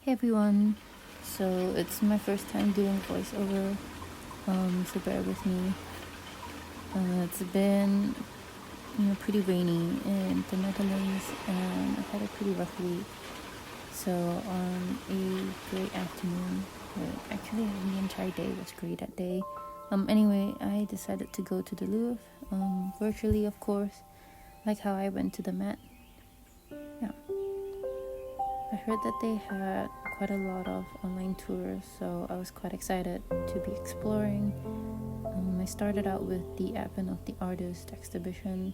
Hey everyone, so it's my first time doing voiceover, so bear with me. It's been pretty rainy in the Netherlands, and I've had a pretty rough week. So on a great afternoon, actually the entire day was great that day. Anyway, I decided to go to the Louvre, virtually of course, like how I went to the Met. Yeah. I heard that they had quite a lot of online tours, so I was quite excited to be exploring. I started out with the Advent of the Artist exhibition,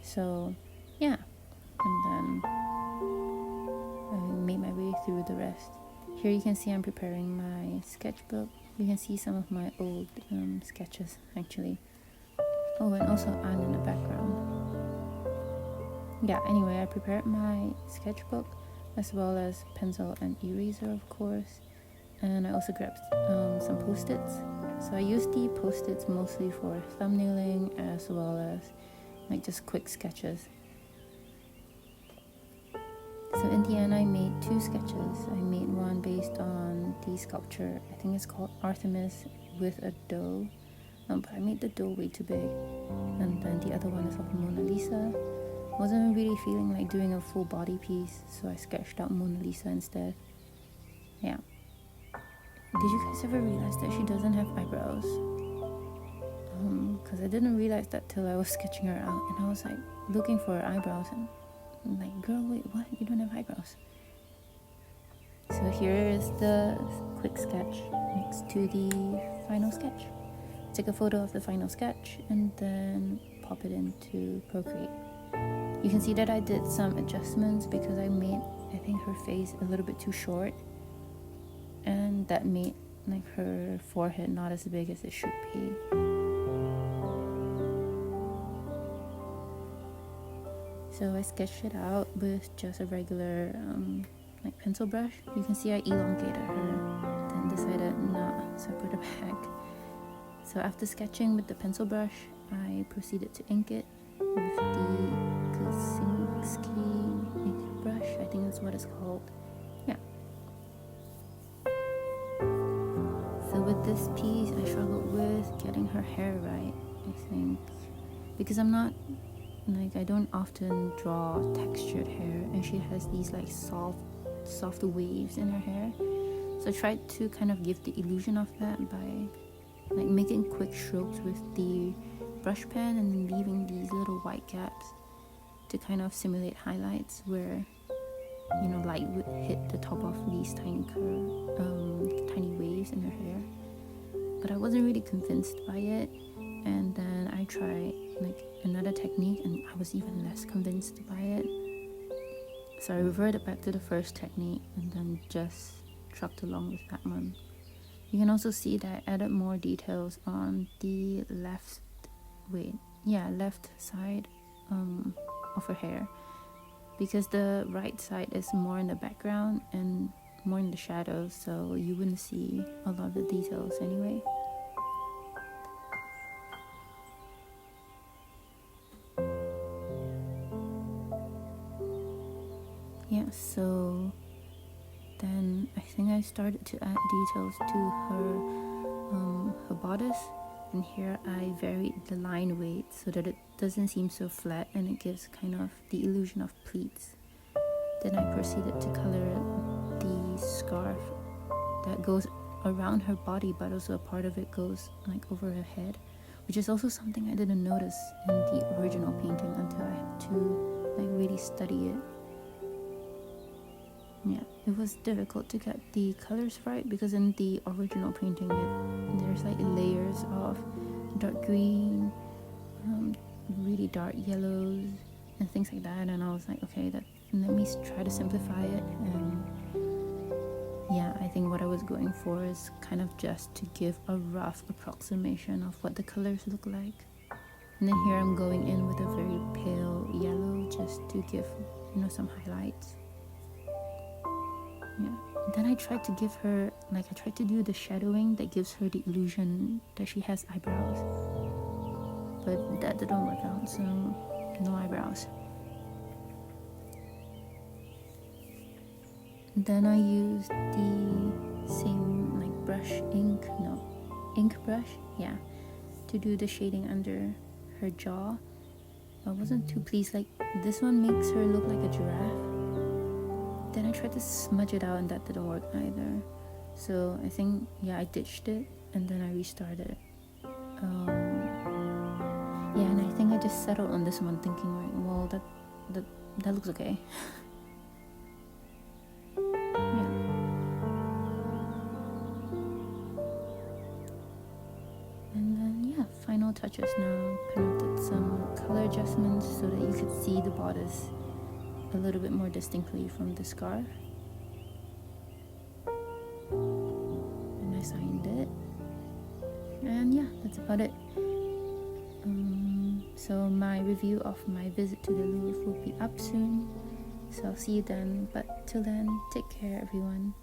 so yeah, and then I made my way through the rest. Here you can see I'm preparing my sketchbook. You can see some of my old sketches actually. Oh, and also Anne in the background. Yeah, anyway, I prepared my sketchbook as well as pencil and eraser, of course, and I also grabbed some post-its. So I used the post-its mostly for thumbnailing as well as like just quick sketches. So in the end I made two sketches. I made one based on the sculpture, I think it's called Artemis with a doe, but I made the doe way too big, and then the other one is of Mona Lisa. Wasn't really feeling like doing a full body piece, so I sketched out Mona Lisa instead. Yeah. Did you guys ever realize that she doesn't have eyebrows? Because I didn't realize that till I was sketching her out, and I was like looking for her eyebrows, and I'm like, girl, wait, what? You don't have eyebrows. So here is the quick sketch next to the final sketch. Take a photo of the final sketch and then pop it into Procreate. You can see that I did some adjustments because I made, I think, her face a little bit too short, and that made like her forehead not as big as it should be. So I sketched it out with just a regular like pencil brush. You can see I elongated her, then decided not, so I put it back. So after sketching with the pencil brush, I proceeded to ink it with the Kaczynski ink brush, I think that's what it's called. Yeah. So with this piece, I struggled with getting her hair right, I think, because I'm not like, I don't often draw textured hair, and she has these like soft waves in her hair. So I tried to kind of give the illusion of that by like making quick strokes with the brush pen and leaving these little white gaps to kind of simulate highlights where light would hit the top of these tiny waves in her hair. But I wasn't really convinced by it, and then I tried like another technique and I was even less convinced by it. So I reverted back to the first technique and then just trucked along with that one. You can also see that I added more details on the left side of her hair, because the right side is more in the background and more in the shadows, so you wouldn't see a lot of the details anyway. Yeah, so then I think I started to add details to her bodice, and here I varied the line weight so that it doesn't seem so flat and it gives kind of the illusion of pleats. Then I proceeded to color the scarf that goes around her body, but also a part of it goes like over her head, which is also something I didn't notice in the original painting until I had to like really study it. Yeah, it was difficult to get the colors right because in the original painting there's like layers of dark green, really dark yellows and things like that, and I was like, okay, let me try to simplify it. And yeah, I think what I was going for is kind of just to give a rough approximation of what the colors look like. And then here I'm going in with a very pale yellow just to give some highlights. Yeah. Then I tried to give her, I tried to do the shadowing that gives her the illusion that she has eyebrows. But that didn't work out, so no eyebrows. Then I used the same like ink brush, yeah, to do the shading under her jaw. I wasn't too pleased. Like, this one makes her look like a giraffe. Then I tried to smudge it out and that didn't work either. So I think, yeah, I ditched it and then I restarted. Yeah, and I think I just settled on this one thinking, like, well, that looks okay. Yeah. And then, yeah, final touches now. Kind of did some color adjustments so that you could see the bodice a little bit more distinctly from the scarf. And I signed it. And yeah, that's about it. So my review of my visit to the Louvre will be up soon. So I'll see you then. But till then, take care, everyone.